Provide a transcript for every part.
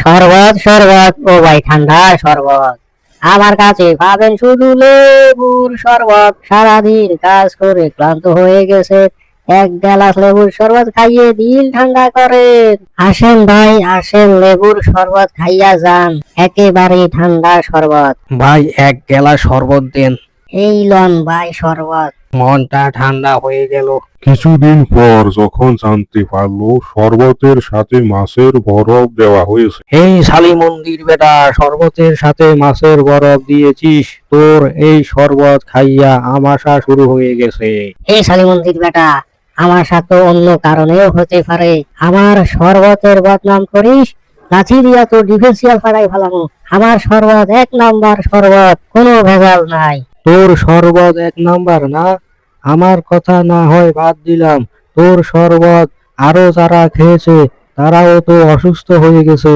শরবত শরবত ও ভাই ঠান্ডা শরবত আমার কাছে পাবেন শুধু লেবুর শরবত। সারাদিন কাজ করে ক্লান্ত হয়ে গেছে, এক গ্লাস লেবুর শরবত খাইয়ে দিল ঠান্ডা করেন। আসেন ভাই আসেন, লেবুর শরবত খাইয়া যান, একেবারে ঠান্ডা শরবত। ভাই এক গেলা শরবত দেন, এই লন ভাই শরবত। মনটা ঠান্ডা হয়ে গেল। কিছুদিন পর যখন জানতে পারলো শরবতের সাথে মাছের বরফ দেওয়া হয়েছে, এই শালি মন্দির বেটা, শরবতের সাথে মাছের বরফ দিয়েছিস, তোর এই শরবত খাইয়া আমাশা শুরু হয়ে গেছে। এই শালিমন্দির বেটা, আমার সাথে অন্য কারণেও হতে পারে। আমার শরবতের বদনাম করিস, লাঠি দিয়া তো ডিফেন্সিয়াল ফাড়াই ফেলামু। আমার শরবত এক নাম্বার শরবত, কোনো ভেজাল নাই। তোর শরবত এক নাম্বার না? আমার কথা না হয় বাদ দিলাম, তোর শরবত আরো যারা খেয়েছে তারাও তো অসুস্থ হয়ে গেছে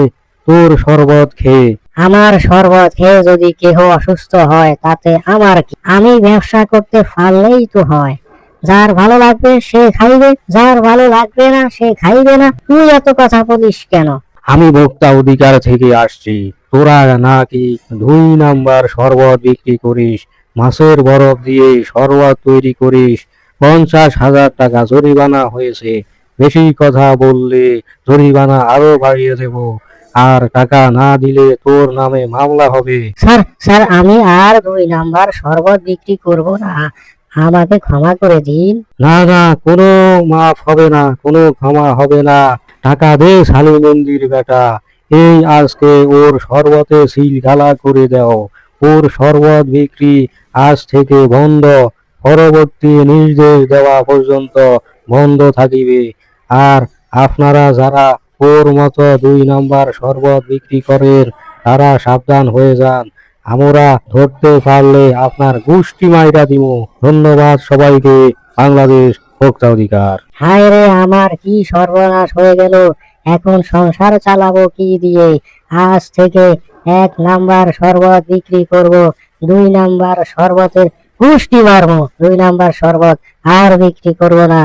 তোর শরবত খেয়ে। আমার শরবত খেয়ে যদি কেহ অসুস্থ হয় তাতে আমার কি? আমি ব্যবসা করতে পারলেই তো হয়। যার ভালো লাগবে সে খাইবে, যার ভালো লাগবে না সে খাইবে না। তুই এত কথা বলিস কেন? আমি ভোক্তা অধিকার থেকে আসছি, তোরা নাকি 2 নাম্বার শরবত বিক্রি করিস, মাছের বরফ দিয়ে শরবত তৈরি করিস, 50,000 টাকা জরিমানা হয়েছে। বেশি কথা বললে জরিমানা আরো বাড়িয়ে দেব, আর টাকা না দিলে তোর নামে মামলা হবে। স্যার স্যার, আমি আর 2 নাম্বার শরবত বিক্রি করব না, আমাকে ক্ষমা করে দিন। না না, কোনো মাফ হবে না, কোনো ক্ষমা হবে না। টাকা দে শালি মন্দির বেটা, এই আজকে ওর শরবতে সিল ঢালা করে দাও। ওর শরবত বিক্রি আজ থেকে বন্ধ, পরবর্তী নির্দেশ দেওয়া পর্যন্ত বন্ধ থাকিবে। আর আপনারা যারা ওর মতো 2 নাম্বার শরবত বিক্রি করেন তারা সাবধান হয়ে যান, আমরা ধরতে পারলে আপনার গোষ্ঠী মাইরা দিব। ধন্যবাদ সবাইকে। বাংলাদেশ ভোক্তা অধিকার। হায় রে, আমার কি সর্বনাশ হয়ে গেল! এখন সংসার চালাবো কি দিয়ে? আজ থেকে 1 নাম্বার শরবত বিক্রি করব, 2 নাম্বার শরবতের পুষ্টি মারবো, 2 নাম্বার শরবত আর বিক্রি করব না।